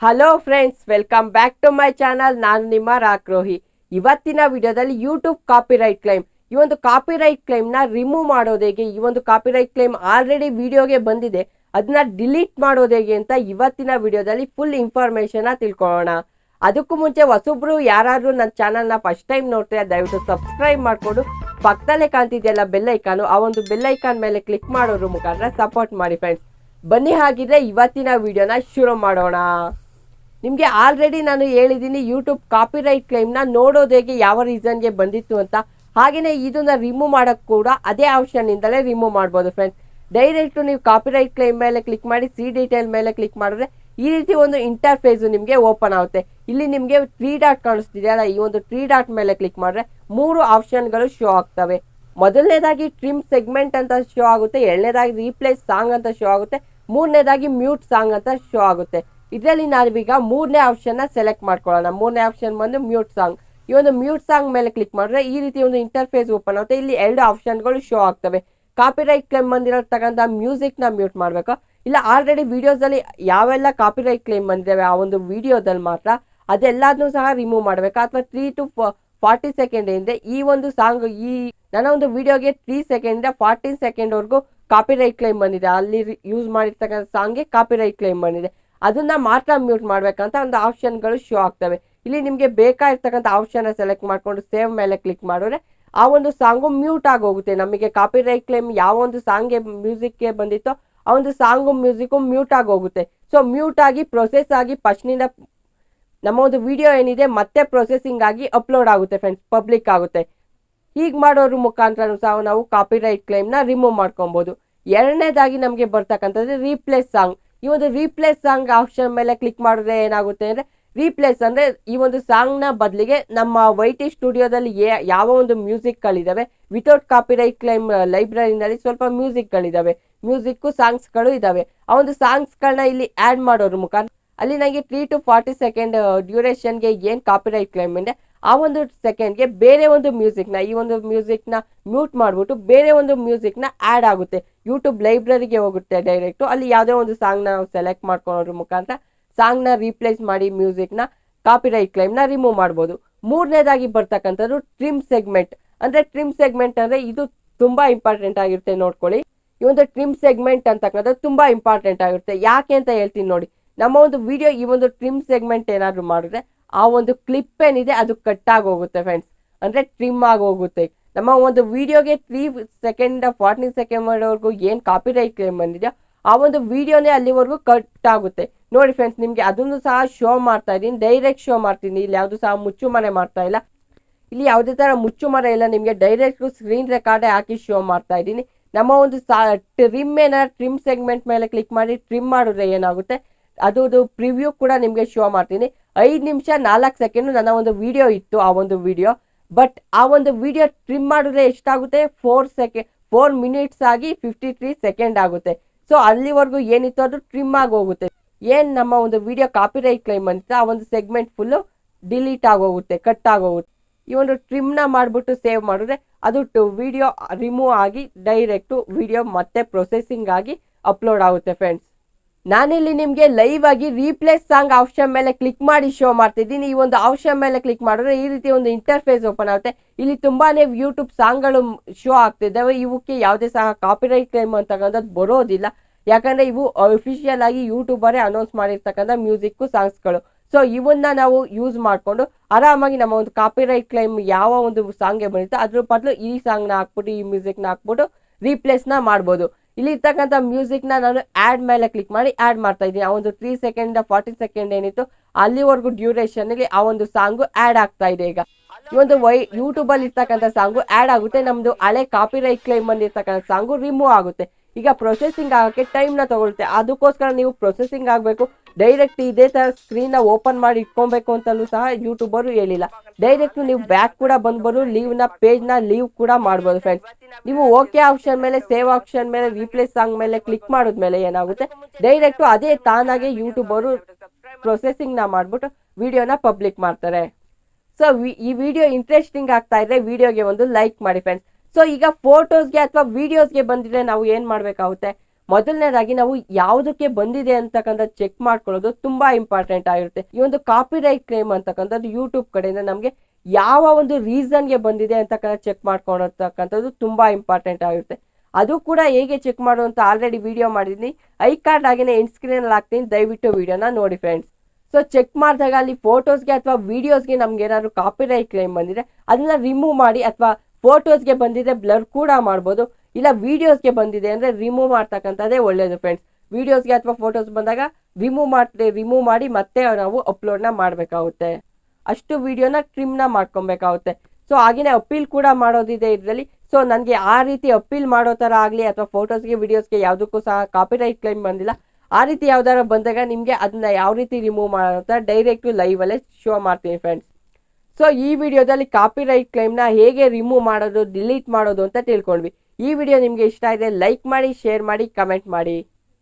Hello friends, welcome back to my channel. ನಾನು ನಿಮ್ಮ ರಾಕ್ರೋಹಿ. ಇವತ್ತಿನ ವಿಡಿಯೋದಲ್ಲಿ ಯೂಟ್ಯೂಬ್ ಕಾಪಿರೈಟ್ ಕ್ಲೈಮ್, ಈ ಒಂದು ಕಾಪಿರೈಟ್ ಕ್ಲೈಮ್ನ ರಿಮೂವ್ ಮಾಡೋದು ಹೇಗೆ, ಈ ಒಂದು ಕಾಪಿರೈಟ್ ಕ್ಲೈಮ್ ಆಲ್ರೆಡಿ ವಿಡಿಯೋಗೆ ಬಂದಿದೆ, ಅದನ್ನ ಡಿಲೀಟ್ ಮಾಡೋದು ಹೇಗೆ ಅಂತ ಇವತ್ತಿನ ವಿಡಿಯೋದಲ್ಲಿ ಫುಲ್ ಇನ್ಫಾರ್ಮೇಶನ್ ತಿಳ್ಕೊಳ್ಳೋಣ. ಅದಕ್ಕೂ ಮುಂಚೆ ಹೊಸಬ್ರು ಯಾರಾದ್ರೂ ನನ್ನ ಚಾನಲ್ನ ಫಸ್ಟ್ ಟೈಮ್ ನೋಡ್ತಾರೆ ದಯವಿಟ್ಟು ಸಬ್ಸ್ಕ್ರೈಬ್ ಮಾಡಿಕೊಂಡು ಪಕ್ಕದಲ್ಲೇ ಕಾಣ್ತಿದೆಯಲ್ಲ ಬೆಲ್ ಐಕಾನು, ಆ ಒಂದು ಬೆಲ್ ಐಕಾನ್ ಮೇಲೆ ಕ್ಲಿಕ್ ಮಾಡೋದ್ರ ಮುಖಾಂತರ ಸಪೋರ್ಟ್ ಮಾಡಿ ಫ್ರೆಂಡ್ಸ್. ಬನ್ನಿ ಹಾಗಿದ್ರೆ ಇವತ್ತಿನ ವಿಡಿಯೋನ ಶುರು ಮಾಡೋಣ. ನಿಮಗೆ ಆಲ್ರೆಡಿ ನಾನು ಹೇಳಿದ್ದೀನಿ ಯೂಟ್ಯೂಬ್ ಕಾಪಿರೈಟ್ ಕ್ಲೈಮ್ನ ನೋಡೋದು ಹೇಗೆ, ಯಾವ ರೀಸನ್ಗೆ ಬಂದಿತ್ತು ಅಂತ. ಹಾಗೆಯೇ ಇದನ್ನ ರಿಮೂವ್ ಮಾಡೋಕ್ಕೆ ಕೂಡ ಅದೇ ಆಪ್ಷನ್ನಿಂದಲೇ ರಿಮೂವ್ ಮಾಡ್ಬೋದು ಫ್ರೆಂಡ್ಸ್. ಡೈರೆಕ್ಟು ನೀವು ಕಾಪಿರೈಟ್ ಕ್ಲೈಮ್ ಮೇಲೆ ಕ್ಲಿಕ್ ಮಾಡಿ ಸಿ ಡೀಟೇಲ್ ಮೇಲೆ ಕ್ಲಿಕ್ ಮಾಡಿದ್ರೆ ಈ ರೀತಿ ಒಂದು ಇಂಟರ್ಫೇಸು ನಿಮಗೆ ಓಪನ್ ಆಗುತ್ತೆ. ಇಲ್ಲಿ ನಿಮಗೆ 3 ಡಾಟ್ ಕಾಣಿಸ್ತಿದೆಯಲ್ಲ, ಈ ಒಂದು 3 ಡಾಟ್ ಮೇಲೆ ಕ್ಲಿಕ್ ಮಾಡಿದ್ರೆ 3 ಆಪ್ಷನ್ಗಳು ಶೋ ಆಗ್ತವೆ. ಮೊದಲನೇದಾಗಿ ಟ್ರಿಮ್ ಸೆಗ್ಮೆಂಟ್ ಅಂತ ಶೋ ಆಗುತ್ತೆ, ಎರಡನೇದಾಗಿ ರೀಪ್ಲೇಸ್ ಸಾಂಗ್ ಅಂತ ಶೋ ಆಗುತ್ತೆ, ಮೂರನೇದಾಗಿ ಮ್ಯೂಟ್ ಸಾಂಗ್ ಅಂತ ಶೋ ಆಗುತ್ತೆ. ಇದರಲ್ಲಿ ನಾವೀಗ ಮೂರನೇ ಆಪ್ಷನ್ನ ಸೆಲೆಕ್ಟ್ ಮಾಡ್ಕೊಳ್ಳೋಣ. ಮೂರನೇ ಆಪ್ಷನ್ ಬಂದು ಮ್ಯೂಟ್ ಸಾಂಗ್. ಈ ಒಂದು ಮ್ಯೂಟ್ ಸಾಂಗ್ ಮೇಲೆ ಕ್ಲಿಕ್ ಮಾಡಿದ್ರೆ ಈ ರೀತಿ ಒಂದು ಇಂಟರ್ಫೇಸ್ ಓಪನ್ ಆಗುತ್ತೆ. ಇಲ್ಲಿ 2 ಆಪ್ಷನ್ಗಳು ಶೋ ಆಗ್ತವೆ. ಕಾಪಿರೈಟ್ ಕ್ಲೇಮ್ ಬಂದಿರತಕ್ಕಂಥ ಮ್ಯೂಸಿಕ್ನ ಮ್ಯೂಟ್ ಮಾಡಬೇಕು, ಇಲ್ಲ ಆಲ್ರೆಡಿ ವಿಡಿಯೋಸಲ್ಲಿ ಯಾವೆಲ್ಲ ಕಾಪಿರೈಟ್ ಕ್ಲೇಮ್ ಬಂದಿದ್ದಾವೆ ಆ ಒಂದು ವಿಡಿಯೋದಲ್ಲಿ ಮಾತ್ರ ಅದೆಲ್ಲದನ್ನೂ ಸಹ ರಿಮೂವ್ ಮಾಡಬೇಕಾ, ಅಥವಾ 3 to 40 ಸೆಕೆಂಡ್ ಹಿಂದೆ ಈ ಒಂದು ಸಾಂಗ್, ಈ ನನ್ನ ಒಂದು ವಿಡಿಯೋಗೆ 3 ಸೆಕೆಂಡ್ 14 ಸೆಕೆಂಡ್ವರೆಗೂ ಕಾಪಿರೈಟ್ ಕ್ಲೇಮ್ ಬಂದಿದೆ, ಅಲ್ಲಿ ಯೂಸ್ ಮಾಡಿರ್ತಕ್ಕಂಥ ಸಾಂಗ್ಗೆ ಕಾಪಿರೈಟ್ ಕ್ಲೇಮ್ ಬಂದಿದೆ, ಅದನ್ನ ಮಾತ್ರ ಮ್ಯೂಟ್ ಮಾಡ್ಬೇಕಂತ ಒಂದು ಆಪ್ಷನ್ಗಳು ಶೋ ಆಗ್ತವೆ. ಇಲ್ಲಿ ನಿಮಗೆ ಬೇಕಾಗಿರ್ತಕ್ಕಂಥ ಆಪ್ಷನ್ ಸೆಲೆಕ್ಟ್ ಮಾಡ್ಕೊಂಡು ಸೇವ್ ಮೇಲೆ ಕ್ಲಿಕ್ ಮಾಡಿದ್ರೆ ಆ ಒಂದು ಸಾಂಗು ಮ್ಯೂಟ್ ಆಗಿ ಹೋಗುತ್ತೆ. ನಮಗೆ ಕಾಪಿರೈಟ್ ಕ್ಲೇಮ್ ಯಾವ ಒಂದು ಸಾಂಗ್ಗೆ ಮ್ಯೂಸಿಕ್ಗೆ ಬಂದಿತ್ತೋ ಆ ಒಂದು ಸಾಂಗು ಮ್ಯೂಸಿಕ್ಕು ಮ್ಯೂಟ್ ಆಗಿ ಹೋಗುತ್ತೆ. ಸೊ ಮ್ಯೂಟ್ ಆಗಿ ಪ್ರೊಸೆಸ್ ಆಗಿ ಫಸ್ಟ್ನಿಂದ ನಮ್ಮ ಒಂದು ವಿಡಿಯೋ ಏನಿದೆ ಮತ್ತೆ ಪ್ರೊಸೆಸಿಂಗ್ ಆಗಿ ಅಪ್ಲೋಡ್ ಆಗುತ್ತೆ ಫ್ರೆಂಡ್ಸ್, ಪಬ್ಲಿಕ್ ಆಗುತ್ತೆ. ಹೀಗೆ ಮಾಡೋದ್ರ ಮುಖಾಂತರ ಸಹ ನಾವು ಕಾಪಿರೈಟ್ ಕ್ಲೇಮ್ನ ರಿಮೂವ್ ಮಾಡ್ಕೊಬೋದು. ಎರಡನೇದಾಗಿ ನಮಗೆ ಬರ್ತಕ್ಕಂಥದ್ದು ರೀಪ್ಲೇಸ್ ಸಾಂಗ್. ಈ ಒಂದು ರೀಪ್ಲೇಸ್ ಸಾಂಗ್ ಆಪ್ಷನ್ ಮೇಲೆ ಕ್ಲಿಕ್ ಮಾಡಿದ್ರೆ ಏನಾಗುತ್ತೆ ಅಂದರೆ, ರೀಪ್ಲೇಸ್ ಅಂದರೆ ಈ ಒಂದು ಸಾಂಗ್ನ ಬದಲಿಗೆ ನಮ್ಮ ವೈಟಿ ಸ್ಟುಡಿಯೋದಲ್ಲಿ ಯಾವ ಒಂದು ಮ್ಯೂಸಿಕ್ಗಳಿದ್ದಾವೆ ವಿತೌಟ್ ಕಾಪಿರೈಟ್ ಕ್ಲೈಮ್ ಲೈಬ್ರರಿನಲ್ಲಿ ಸ್ವಲ್ಪ ಮ್ಯೂಸಿಕ್ಗಳಿದ್ದಾವೆ, ಮ್ಯೂಸಿಕ್ಕು ಸಾಂಗ್ಸ್ಗಳು ಇದ್ದಾವೆ. ಆ ಒಂದು ಸಾಂಗ್ಸ್ಗಳನ್ನ ಇಲ್ಲಿ ಆ್ಯಡ್ ಮಾಡೋದ್ರ ಮುಖಾಂತರ ಅಲ್ಲಿ ನನಗೆ 3 to 40 ಸೆಕೆಂಡ್ ಡ್ಯೂರೇಷನ್ಗೆ ಏನು ಕಾಪಿರೈಟ್ ಕ್ಲೈಮ್ ಇದೆ ಆ ಒಂದು ಸೆಕೆಂಡ್ಗೆ ಬೇರೆ ಒಂದು ಮ್ಯೂಸಿಕ್ನ, ಈ ಒಂದು ಮ್ಯೂಸಿಕ್ನ ಮ್ಯೂಟ್ ಮಾಡಿಬಿಟ್ಟು ಬೇರೆ ಒಂದು ಮ್ಯೂಸಿಕ್ನ ಆ್ಯಡ್ ಆಗುತ್ತೆ, ಯೂಟ್ಯೂಬ್ ಲೈಬ್ರರಿಗೆ ಹೋಗುತ್ತೆ ಡೈರೆಕ್ಟು. ಅಲ್ಲಿ ಯಾವುದೇ ಒಂದು ಸಾಂಗ್ನ ನಾವು ಸೆಲೆಕ್ಟ್ ಮಾಡ್ಕೊಳ್ಳೋದ್ರ ಮುಖಾಂತರ ಸಾಂಗ್ನ ರೀಪ್ಲೇಸ್ ಮಾಡಿ ಮ್ಯೂಸಿಕ್ನ ಕಾಪಿರೈಟ್ ಕ್ಲೈಮ್ನ ರಿಮೂವ್ ಮಾಡ್ಬೋದು. ಮೂರನೇದಾಗಿ ಬರ್ತಕ್ಕಂಥದ್ದು ಟ್ರಿಮ್ ಸೆಗ್ಮೆಂಟ್. ಅಂದರೆ ಟ್ರಿಮ್ ಸೆಗ್ಮೆಂಟ್ ಅಂದರೆ ಇದು ತುಂಬ ಇಂಪಾರ್ಟೆಂಟ್ ಆಗಿರುತ್ತೆ, ನೋಡ್ಕೊಳ್ಳಿ. ಈ ಒಂದು ಟ್ರಿಮ್ ಸೆಗ್ಮೆಂಟ್ ಅಂತಕ್ಕಂಥದ್ದು ತುಂಬ ಇಂಪಾರ್ಟೆಂಟ್ ಆಗಿರುತ್ತೆ. ಯಾಕೆ ಅಂತ ಹೇಳ್ತೀನಿ ನೋಡಿ. ನಮ್ಮ ಒಂದು ವಿಡಿಯೋ ಈ ಒಂದು ಟ್ರಿಮ್ ಸೆಗ್ಮೆಂಟ್ ಏನಾದರೂ ಮಾಡಿದ್ರೆ ಆ ಒಂದು ಕ್ಲಿಪ್ ಏನಿದೆ ಅದು ಕಟ್ ಆಗಿ ಹೋಗುತ್ತೆ ಫ್ರೆಂಡ್ಸ್, ಅಂದರೆ ಟ್ರಿಮ್ ಆಗಿ ಹೋಗುತ್ತೆ. ನಮ್ಮ ಒಂದು ವಿಡಿಯೋಗೆ 3 ಸೆಕೆಂಡ್ 40 ಸೆಕೆಂಡ್ವರೆಗೂ ಏನು ಕಾಪಿರೈಟ್ ಕ್ಲೇಮ್ ಬಂದಿದೆಯೋ ಆ ಒಂದು ವಿಡಿಯೋನೇ ಅಲ್ಲಿವರೆಗೂ ಕಟ್ ಆಗುತ್ತೆ. ನೋಡಿ ಫ್ರೆಂಡ್ಸ್, ನಿಮಗೆ ಅದನ್ನು ಸಹ ಶೋ ಮಾಡ್ತಾ ಇದ್ದೀನಿ, ಡೈರೆಕ್ಟ್ ಶೋ ಮಾಡ್ತೀನಿ. ಇಲ್ಲಿ ಯಾವುದು ಸಹ ಮುಚ್ಚು ಮರೆ ಮಾಡ್ತಾ ಇಲ್ಲ, ಇಲ್ಲಿ ಯಾವುದೇ ಥರ ಮುಚ್ಚು ಮರೆ ಇಲ್ಲ, ನಿಮಗೆ ಡೈರೆಕ್ಟ್ ಸ್ಕ್ರೀನ್ ರೆಕಾರ್ಡೇ ಹಾಕಿ ಶೋ ಮಾಡ್ತಾ ಇದ್ದೀನಿ. ನಮ್ಮ ಒಂದು ಟ್ರಿಮ್ ಏನಾದ್ರು ಟ್ರಿಮ್ ಸೆಗ್ಮೆಂಟ್ ಮೇಲೆ ಕ್ಲಿಕ್ ಮಾಡಿ ಟ್ರಿಮ್ ಮಾಡಿದ್ರೆ ಏನಾಗುತ್ತೆ, ಅದು ಪ್ರಿವ್ಯೂ ಕೂಡ ನಿಮಗೆ ಶೋ ಮಾಡ್ತೀನಿ. 5 ನಿಮಿಷ 4 ಸೆಕೆಂಡ್ ನನ್ನ ಒಂದು ವಿಡಿಯೋ ಇತ್ತು, ಆ ಒಂದು ವಿಡಿಯೋ. ಬಟ್ ಆ ಒಂದು ವಿಡಿಯೋ ಟ್ರಿಮ್ ಮಾಡಿದ್ರೆ ಎಷ್ಟಾಗುತ್ತೆ, 4 ಮಿನಿಟ್ಸ್ ಆಗಿ 53 ಸೆಕೆಂಡ್ ಆಗುತ್ತೆ. ಸೊ ಅಲ್ಲಿವರೆಗೂ ಏನಿತ್ತು ಅದು ಟ್ರಿಮ್ ಆಗಿ ಹೋಗುತ್ತೆ. ಏನು ನಮ್ಮ ಒಂದು ವಿಡಿಯೋ ಕಾಪಿರೈಟ್ ಕ್ಲೈಮ್ ಅಂತ ಆ ಒಂದು ಸೆಗ್ಮೆಂಟ್ ಫುಲ್ಲು ಡಿಲೀಟ್ ಆಗೋಗುತ್ತೆ, ಕಟ್ ಆಗೋಗುತ್ತೆ. ಈ ಒಂದು ಟ್ರಿಮ್ನ ಮಾಡಿಬಿಟ್ಟು ಸೇವ್ ಮಾಡಿದ್ರೆ ಅದು ವಿಡಿಯೋ ರಿಮೂವ್ ಆಗಿ ಡೈರೆಕ್ಟು ವಿಡಿಯೋ ಮತ್ತೆ ಪ್ರೊಸೆಸಿಂಗ್ ಆಗಿ ಅಪ್ಲೋಡ್ ಆಗುತ್ತೆ ಫ್ರೆಂಡ್ಸ್. ನಾನಿಲ್ಲಿ ನಿಮಗೆ ಲೈವ್ ಆಗಿ ರೀಪ್ಲೇಸ್ ಸಾಂಗ್ ಆಪ್ಷನ್ ಮೇಲೆ ಕ್ಲಿಕ್ ಮಾಡಿ ಶೋ ಮಾಡ್ತಿದ್ದೀನಿ. ಈ ಒಂದು ಆಪ್ಷನ್ ಮೇಲೆ ಕ್ಲಿಕ್ ಮಾಡಿದ್ರೆ ಈ ರೀತಿ ಒಂದು ಇಂಟರ್ಫೇಸ್ ಓಪನ್ ಆಗುತ್ತೆ. ಇಲ್ಲಿ ತುಂಬಾನೇ ಯೂಟ್ಯೂಬ್ ಸಾಂಗ್ಗಳು ಶೋ ಆಗ್ತಿದ್ದಾವೆ. ಇವಕ್ಕೆ ಯಾವುದೇ ಸಹ ಕಾಪಿರೈಟ್ ಕ್ಲೈಮ್ ಅಂತಕ್ಕಂಥದ್ದು ಬರೋದಿಲ್ಲ, ಯಾಕಂದರೆ ಇವು ಅಫಿಷಿಯಲ್ ಆಗಿ ಯೂಟ್ಯೂಬರೇ ಅನೌನ್ಸ್ ಮಾಡಿರ್ತಕ್ಕಂಥ ಮ್ಯೂಸಿಕ್ಕು ಸಾಂಗ್ಸ್ಗಳು. ಸೊ ಇವನ್ನ ನಾವು ಯೂಸ್ ಮಾಡಿಕೊಂಡು ಆರಾಮಾಗಿ ನಮ್ಮ ಒಂದು ಕಾಪಿರೈಟ್ ಕ್ಲೈಮ್ ಯಾವ ಒಂದು ಸಾಂಗ್ಗೆ ಬಂದಿತ್ತು ಅದ್ರ ಬದಲು ಈ ಸಾಂಗ್ನ ಹಾಕ್ಬಿಟ್ಟು ಈ ಮ್ಯೂಸಿಕ್ನ ಹಾಕ್ಬಿಟ್ಟು ರೀಪ್ಲೇಸ್ನ ಮಾಡ್ಬೋದು. ಇಲ್ಲಿ ಇರ್ತಕ್ಕಂಥ ಮ್ಯೂಸಿಕ್ನ ನಾನು ಆ್ಯಡ್ ಮೇಲೆ ಕ್ಲಿಕ್ ಮಾಡಿ ಆ್ಯಡ್ ಮಾಡ್ತಾ ಇದ್ದೀನಿ. ಆ ಒಂದು 3 ಸೆಕೆಂಡ್ 40 ಸೆಕೆಂಡ್ ಏನಿತ್ತು ಅಲ್ಲಿವರೆಗೂ ಡ್ಯೂರೇಷನಲ್ಲಿ ಆ ಒಂದು ಸಾಂಗು ಆ್ಯಡ್ ಆಗ್ತಾ ಇದೆ. ಈಗ ಈ ಒಂದು ಯೂಟ್ಯೂಬಲ್ಲಿ ಇರ್ತಕ್ಕಂಥ ಸಾಂಗು ಆ್ಯಡ್ ಆಗುತ್ತೆ, ನಮ್ಮದು ಹಳೆ ಕಾಪಿರೈಟ್ ಕ್ಲೈಮ್ ಬಂದಿರ್ತಕ್ಕಂಥ ಸಾಂಗು ರಿಮೂವ್ ಆಗುತ್ತೆ. ಈಗ ಪ್ರೊಸೆಸಿಂಗ್ ಆಗೋಕ್ಕೆ ಟೈಮ್ನ ತಗೊಳುತ್ತೆ, ಅದಕ್ಕೋಸ್ಕರ ನೀವು ಪ್ರೊಸೆಸಿಂಗ್ ಆಗಬೇಕು. ಡೈರೆಕ್ಟ್ ಇದೇ ಥರ ಸ್ಕ್ರೀನ್ನ ಓಪನ್ ಮಾಡಿ ಇಟ್ಕೊಬೇಕು ಅಂತಲೂ ಸಹ ಯೂಟ್ಯೂಬರು ಹೇಳಿಲ್ಲ. ಡೈರೆಕ್ಟ್ ನೀವು ಬ್ಯಾಕ್ ಕೂಡ ಬಂದ್ಬೋದು, ಲೀವ್ನ ಪೇಜ್ನ ಲೀವ್ ಕೂಡ ಮಾಡ್ಬೋದು ಫ್ರೆಂಡ್ಸ್. ನೀವು ಓಕೆ ಆಪ್ಷನ್ ಮೇಲೆ ಸೇವ್ ಆಪ್ಷನ್ ಮೇಲೆ ರೀಪ್ಲೇಸ್ ಸಾಂಗ್ ಮೇಲೆ ಕ್ಲಿಕ್ ಮಾಡಿದ್ಮೇಲೆ ಏನಾಗುತ್ತೆ, ಡೈರೆಕ್ಟು ಅದೇ ತಾನಾಗೆ ಯೂಟ್ಯೂಬರು ಪ್ರೊಸೆಸಿಂಗ್ನ ಮಾಡಿಬಿಟ್ಟು ವಿಡಿಯೋನ ಪಬ್ಲಿಕ್ ಮಾಡ್ತಾರೆ. ಸೊ ಈ ವಿಡಿಯೋ ಇಂಟ್ರೆಸ್ಟಿಂಗ್ ಆಗ್ತಾ ಇದ್ರೆ ವಿಡಿಯೋಗೆ ಒಂದು ಲೈಕ್ ಮಾಡಿ ಫ್ರೆಂಡ್ಸ್. ಸೊ ಈಗ ಫೋಟೋಸ್ಗೆ ಅಥವಾ ವಿಡಿಯೋಸ್ಗೆ ಬಂದಿದ್ರೆ ನಾವು ಏನು ಮಾಡಬೇಕಾಗುತ್ತೆ, ಮೊದಲನೇದಾಗಿ ನಾವು ಯಾವುದಕ್ಕೆ ಬಂದಿದೆ ಅಂತಕ್ಕಂಥ ಚೆಕ್ ಮಾಡ್ಕೊಳ್ಳೋದು ತುಂಬಾ ಇಂಪಾರ್ಟೆಂಟ್ ಆಗಿರುತ್ತೆ. ಈ ಒಂದು ಕಾಪಿರೈಟ್ ಕ್ಲೇಮ್ ಅಂತಕ್ಕಂಥದ್ದು ಯೂಟ್ಯೂಬ್ ಕಡೆಯಿಂದ ನಮಗೆ ಯಾವ ಒಂದು ರೀಸನ್ಗೆ ಬಂದಿದೆ ಅಂತಕ್ಕಂಥ ಚೆಕ್ ಮಾಡ್ಕೊಳತಕ್ಕಂಥದ್ದು ತುಂಬಾ ಇಂಪಾರ್ಟೆಂಟ್ ಆಗಿರುತ್ತೆ. ಅದು ಕೂಡ ಹೇಗೆ ಚೆಕ್ ಮಾಡೋದು ಅಂತ ಆಲ್ರೆಡಿ ವಿಡಿಯೋ ಮಾಡಿದ್ದೀನಿ, ಐ ಕಾರ್ಡ್ ಆಗಿನೇ ಎಂಡ್ ಸ್ಕ್ರೀನ್ ಅಲ್ಲಿ ಹಾಕ್ತೀನಿ, ದಯವಿಟ್ಟು ವಿಡಿಯೋನ ನೋಡಿ ಫ್ರೆಂಡ್ಸ್. ಸೊ ಚೆಕ್ ಮಾಡಿದಾಗ ಅಲ್ಲಿ ಫೋಟೋಸ್ಗೆ ಅಥವಾ ವಿಡಿಯೋಸ್ಗೆ ನಮ್ಗೆ ಏನಾದ್ರು ಕಾಪಿರೈಟ್ ಕ್ಲೇಮ್ ಬಂದಿದೆ ಅದನ್ನ ರಿಮೂವ್ ಮಾಡಿ, ಅಥವಾ ಫೋಟೋಸ್ಗೆ ಬಂದಿದೆ ಬ್ಲರ್ ಕೂಡ ಮಾಡ್ಬೋದು, ಇಲ್ಲ ವಿಡಿಯೋಸ್ಗೆ ಬಂದಿದೆ ಅಂದ್ರೆ ರಿಮೂವ್ ಮಾಡ್ತಕ್ಕಂಥದ್ದೇ ಒಳ್ಳೇದು ಫ್ರೆಂಡ್ಸ್. ವಿಡಿಯೋಸ್ಗೆ ಅಥವಾ ಫೋಟೋಸ್ ಬಂದಾಗ ರಿಮೂವ್ ಮಾಡಿ ಮತ್ತೆ ನಾವು ಅಪ್ಲೋಡ್ನ ಮಾಡಬೇಕಾಗುತ್ತೆ, ಅಷ್ಟು ವಿಡಿಯೋನ ಟ್ರಿಮ್ನ ಮಾಡ್ಕೊಬೇಕಾಗುತ್ತೆ. ಸೊ ಹಾಗೇನೆ ಅಪೀಲ್ ಕೂಡ ಮಾಡೋದಿದೆ ಇದರಲ್ಲಿ. ಸೊ ನನಗೆ ಆ ರೀತಿ ಅಪೀಲ್ ಮಾಡೋ ಥರ ಆಗಲಿ ಅಥವಾ ಫೋಟೋಸ್ಗೆ ವಿಡಿಯೋಸ್ಗೆ ಯಾವುದಕ್ಕೂ ಸಹ ಕಾಪಿರೈಟ್ ಕ್ಲೈಮ್ ಬಂದಿಲ್ಲ, ಆ ರೀತಿ ಯಾವ್ದಾರ ಬಂದಾಗ ನಿಮಗೆ ಅದನ್ನ ಯಾವ ರೀತಿ ರಿಮೂವ್ ಮಾಡೋ ಡೈರೆಕ್ಟ್ ಲೈವಲ್ಲೇ ಶೋ ಮಾಡ್ತೀನಿ ಫ್ರೆಂಡ್ಸ್. ಸೊ ಈ ವಿಡಿಯೋದಲ್ಲಿ ಕಾಪಿರೈಟ್ ಕ್ಲೈಮ್ನ ಹೇಗೆ ರಿಮೂವ್ ಮಾಡೋದು, ಡಿಲೀಟ್ ಮಾಡೋದು ಅಂತ ತಿಳ್ಕೊಂಡ್ವಿ. ಈ ವಿಡಿಯೋ ನಿಮಗೆ ಇಷ್ಟ ಇದೆ ಲೈಕ್ ಮಾಡಿ, ಶೇರ್ ಮಾಡಿ, ಕಮೆಂಟ್ ಮಾಡಿ.